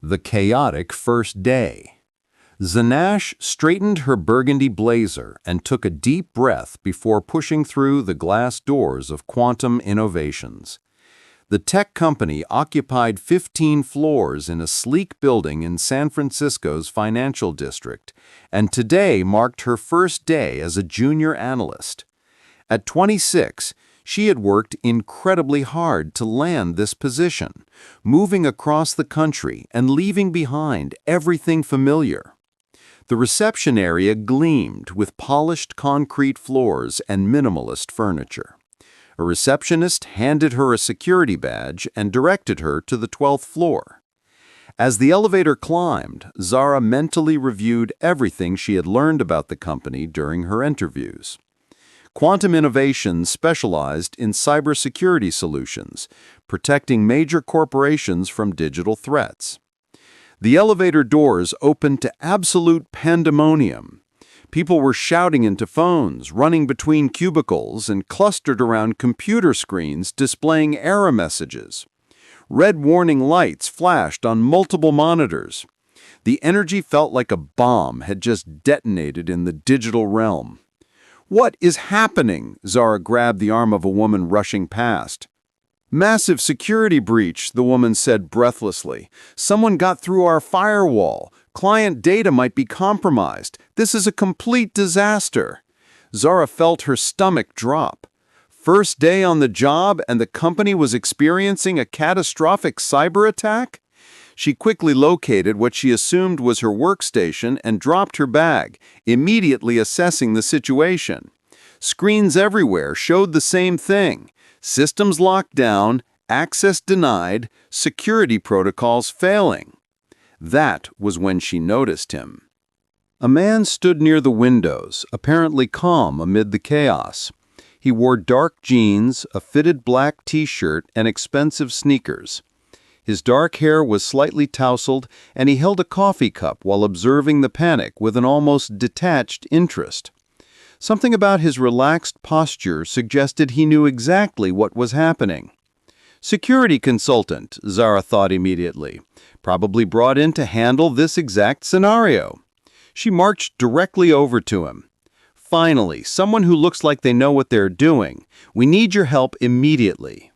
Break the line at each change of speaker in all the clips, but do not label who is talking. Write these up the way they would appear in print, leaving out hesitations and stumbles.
The chaotic first day. Zanash straightened her burgundy blazer and took a deep breath before pushing through the glass doors of Quantum Innovations. The tech company occupied 15 floors in a sleek building in San Francisco's financial district, and today marked her first day as a junior analyst. At 26, she had worked incredibly hard to land this position, moving across the country and leaving behind everything familiar. The reception area gleamed with polished concrete floors and minimalist furniture. A receptionist handed her a security badge and directed her to the 12th floor. As the elevator climbed, Zara mentally reviewed everything she had learned about the company during her interviews. Quantum Innovations specialized in cybersecurity solutions, protecting major corporations from digital threats. The elevator doors opened to absolute pandemonium. People were shouting into phones, running between cubicles, and clustered around computer screens displaying error messages. Red warning lights flashed on multiple monitors. The energy felt like a bomb had just detonated in the digital realm. "What is happening?" Zara grabbed the arm of a woman rushing past. "Massive security breach," the woman said breathlessly. "Someone got through our firewall. Client data might be compromised. This is a complete disaster." Zara felt her stomach drop. First day on the job and the company was experiencing a catastrophic cyber attack? She quickly located what she assumed was her workstation and dropped her bag, immediately assessing the situation. Screens everywhere showed the same thing. Systems locked down, access denied, security protocols failing. That was when she noticed him. A man stood near the windows, apparently calm amid the chaos. He wore dark jeans, a fitted black t-shirt, and expensive sneakers. His dark hair was slightly tousled, and he held a coffee cup while observing the panic with an almost detached interest. Something about his relaxed posture suggested he knew exactly what was happening. Security consultant, Zara thought immediately, probably brought in to handle this exact scenario. She marched directly over to him. "Finally, someone who looks like they know what they're doing. We need your help immediately."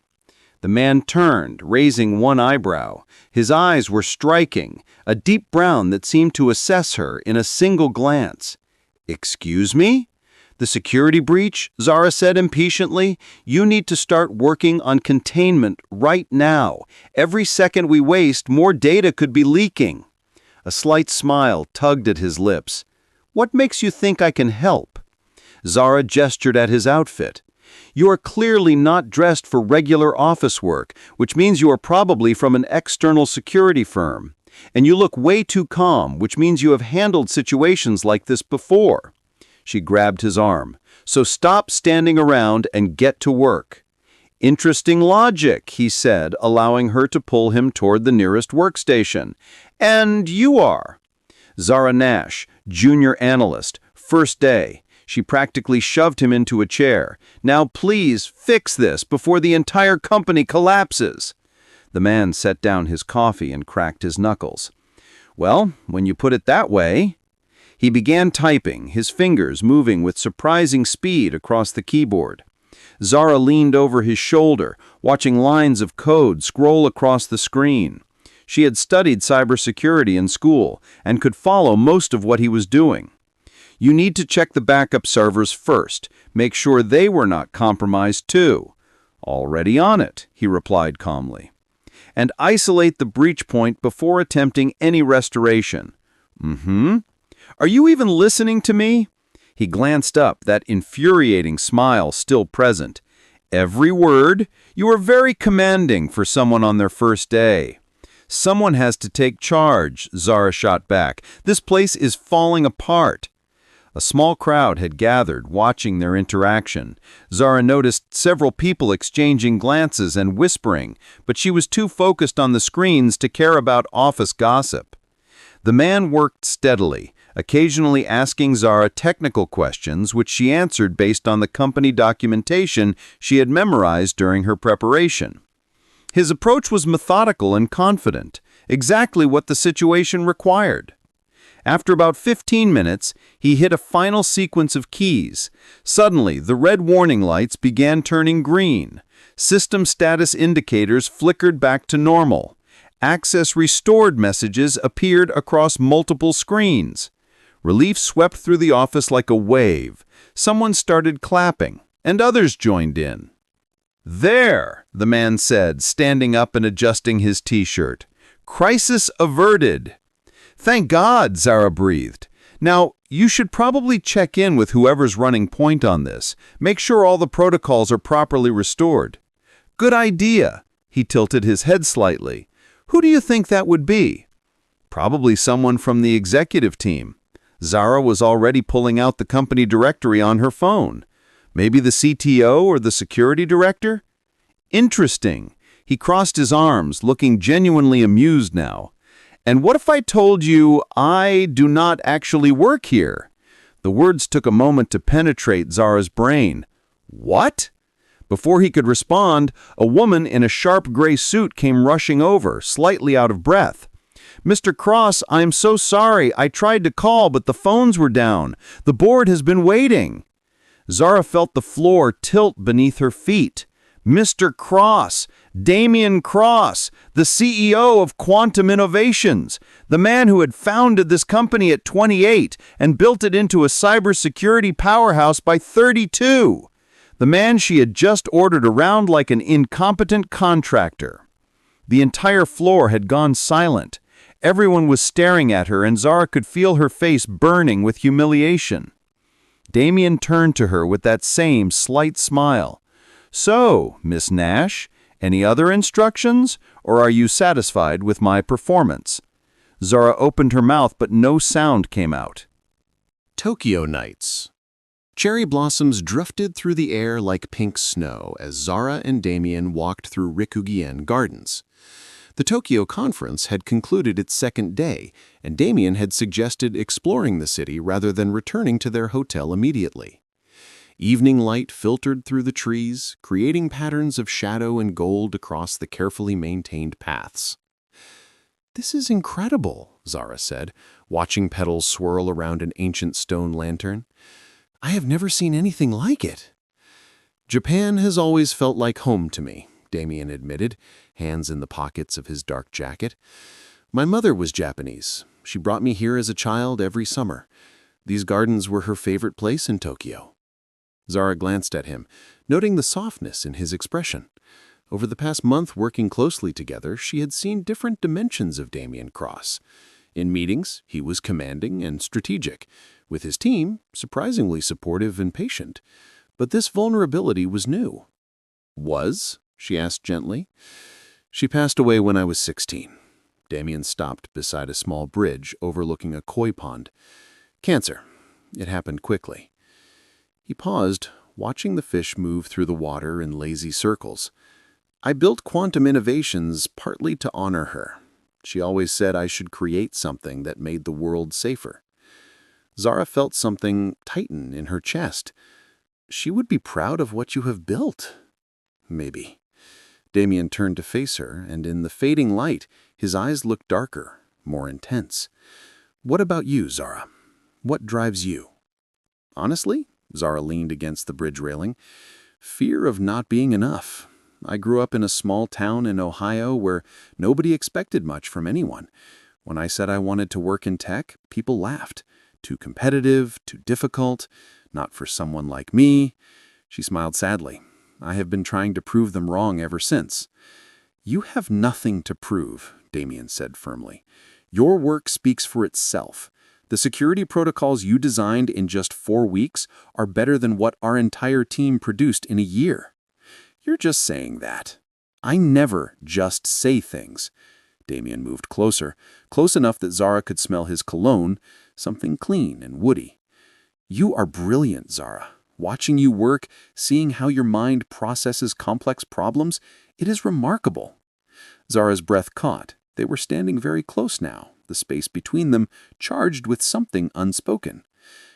The man turned, raising one eyebrow. His eyes were striking, a deep brown that seemed to assess her in a single glance. "Excuse me?" "The security breach," Zara said impatiently. "You need to start working on containment right now. Every second we waste, more data could be leaking." A slight smile tugged at his lips. "What makes you think I can help?" Zara gestured at his outfit. "You are clearly not dressed for regular office work, which means you are probably from an external security firm. And you look way too calm, which means you have handled situations like this before." She grabbed his arm. "So stop standing around and get to work." "Interesting logic," he said, allowing her to pull him toward the nearest workstation. "And you are?" "Zara Nash, junior analyst, first day." She practically shoved him into a chair. "Now please fix this before the entire company collapses." The man set down his coffee and cracked his knuckles. "Well, when you put it that way." He began typing, his fingers moving with surprising speed across the keyboard. Zara leaned over his shoulder, watching lines of code scroll across the screen. She had studied cybersecurity in school and could follow most of what he was doing. "You need to check the backup servers first. Make sure they were not compromised too." "Already on it," he replied calmly. "And isolate the breach point before attempting any restoration." "Mm-hmm. Are you even listening to me?" He glanced up, that infuriating smile still present. "Every word. You are very commanding for someone on their first day." "Someone has to take charge," Zara shot back. "This place is falling apart." A small crowd had gathered, watching their interaction. Zara noticed several people exchanging glances and whispering, but she was too focused on the screens to care about office gossip. The man worked steadily, occasionally asking Zara technical questions, which she answered based on the company documentation she had memorized during her preparation. His approach was methodical and confident, exactly what the situation required. After about 15 minutes, he hit a final sequence of keys. Suddenly, the red warning lights began turning green. System status indicators flickered back to normal. Access restored messages appeared across multiple screens. Relief swept through the office like a wave. Someone started clapping, and others joined in. "There," the man said, standing up and adjusting his t-shirt. "Crisis averted." "Thank God," Zara breathed. "Now, you should probably check in with whoever's running point on this. Make sure all the protocols are properly restored." "Good idea." He tilted his head slightly. "Who do you think that would be?" "Probably someone from the executive team." Zara was already pulling out the company directory on her phone. "Maybe the CTO or the security director?" "Interesting." He crossed his arms, looking genuinely amused now. "And what if I told you I do not actually work here?" The words took a moment to penetrate Zara's brain. "What?" Before he could respond, a woman in a sharp gray suit came rushing over, slightly out of breath. "Mr. Cross, I'm so sorry. I tried to call, but the phones were down. The board has been waiting." Zara felt the floor tilt beneath her feet. Mr. Cross, Damien Cross, the CEO of Quantum Innovations, the man who had founded this company at 28 and built it into a cybersecurity powerhouse by 32. The man she had just ordered around like an incompetent contractor. The entire floor had gone silent. Everyone was staring at her, and Zara could feel her face burning with humiliation. Damien turned to her with that same slight smile. "So, Miss Nash, any other instructions, or are you satisfied with my performance?" Zara opened her mouth, but no sound came out.
Tokyo nights. Cherry blossoms drifted through the air like pink snow as Zara and Damien walked through Rikugien Gardens. The Tokyo conference had concluded its second day, and Damien had suggested exploring the city rather than returning to their hotel immediately. Evening light filtered through the trees, creating patterns of shadow and gold across the carefully maintained paths. "This is incredible," Zara said, watching petals swirl around an ancient stone lantern. "I have never seen anything like it." "Japan has always felt like home to me," Damien admitted, hands in the pockets of his dark jacket. "My mother was Japanese. She brought me here as a child every summer. These gardens were her favorite place in Tokyo." Zara glanced at him, noting the softness in his expression. Over the past month working closely together, she had seen different dimensions of Damien Cross. In meetings, he was commanding and strategic. With his team, surprisingly supportive and patient. But this vulnerability was new. "Was?" she asked gently. "She passed away when I was 16. Damien stopped beside a small bridge overlooking a koi pond. "Cancer. It happened quickly." He paused, watching the fish move through the water in lazy circles. "I built Quantum Innovations partly to honor her. She always said I should create something that made the world safer." Zara felt something tighten in her chest. "She would be proud of what you have built." "Maybe." Damien turned to face her, and in the fading light, his eyes looked darker, more intense. "What about you, Zara? What drives you?" "Honestly," Zara leaned against the bridge railing, "fear of not being enough. I grew up in a small town in Ohio where nobody expected much from anyone. When I said I wanted to work in tech, people laughed. Too competitive, too difficult, not for someone like me." She smiled sadly. "I have been trying to prove them wrong ever since." "You have nothing to prove," Damien said firmly. "Your work speaks for itself. The security protocols you designed in just 4 weeks are better than what our entire team produced in a year." "You're just saying that." "I never just say things." Damien moved closer, close enough that Zara could smell his cologne, something clean and woody. "You are brilliant, Zara. Watching you work, seeing how your mind processes complex problems, it is remarkable." Zara's breath caught. They were standing very close now, the space between them charged with something unspoken.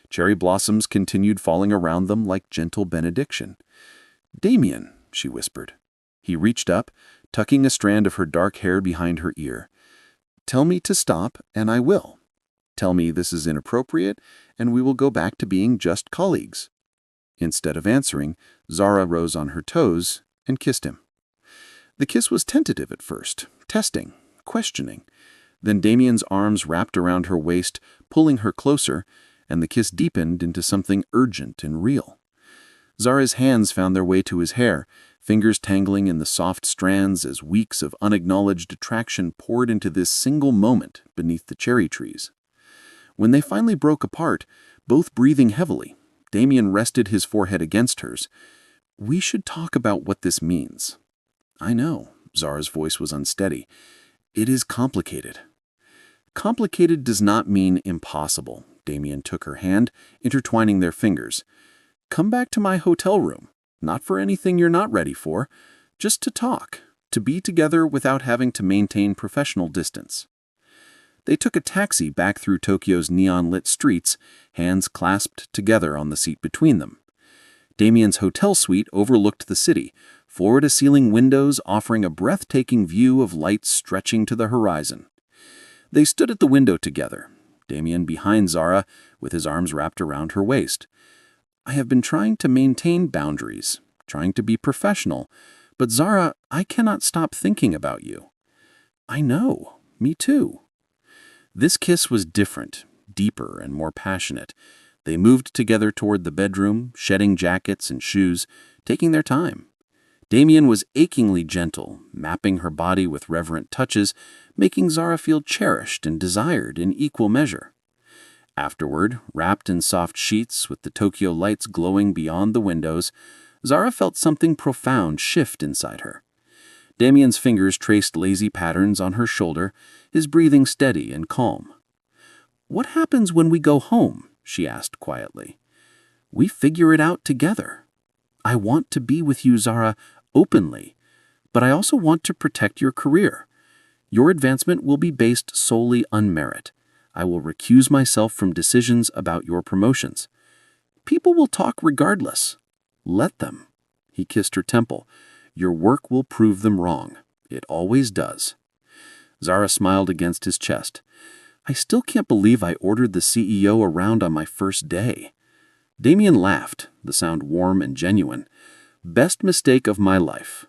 Cherry blossoms continued falling around them like gentle benediction. "Damien," she whispered. He reached up, tucking a strand of her dark hair behind her ear. Tell me to stop, and I will. Tell me this is inappropriate, and we will go back to being just colleagues." Instead of answering, Zara rose on her toes and kissed him. The kiss was tentative at first, testing, questioning. Then Damien's arms wrapped around her waist, pulling her closer, and the kiss deepened into something urgent and real. Zara's hands found their way to his hair, fingers tangling in the soft strands as weeks of unacknowledged attraction poured into this single moment beneath the cherry trees. When they finally broke apart, both breathing heavily, Damien rested his forehead against hers. "We should talk about what this means." "I know," Zara's voice was unsteady. "It is complicated." "Complicated does not mean impossible." Damien took her hand, intertwining their fingers. "Come back to my hotel room, not for anything you're not ready for, just to talk, to be together without having to maintain professional distance." They took a taxi back through Tokyo's neon-lit streets, hands clasped together on the seat between them. Damien's hotel suite overlooked the city, floor-to-ceiling windows offering a breathtaking view of lights stretching to the horizon. They stood at the window together, Damien behind Zara, with his arms wrapped around her waist. "I have been trying to maintain boundaries, trying to be professional, but Zara, I cannot stop thinking about you." "I know, me too." This kiss was different, deeper, and more passionate. They moved together toward the bedroom, shedding jackets and shoes, taking their time. Damien was achingly gentle, mapping her body with reverent touches, making Zara feel cherished and desired in equal measure. Afterward, wrapped in soft sheets with the Tokyo lights glowing beyond the windows, Zara felt something profound shift inside her. Damien's fingers traced lazy patterns on her shoulder, his breathing steady and calm. "What happens when we go home?" she asked quietly. "We figure it out together. I want to be with you, Zara, openly, but I also want to protect your career. Your advancement will be based solely on merit. I will recuse myself from decisions about your promotions. People will talk regardless. Let them." He kissed her temple. "Your work will prove them wrong. It always does." Zara smiled against his chest. "I still can't believe I ordered the CEO around on my first day." Damien laughed, the sound warm and genuine. "Best mistake of my life.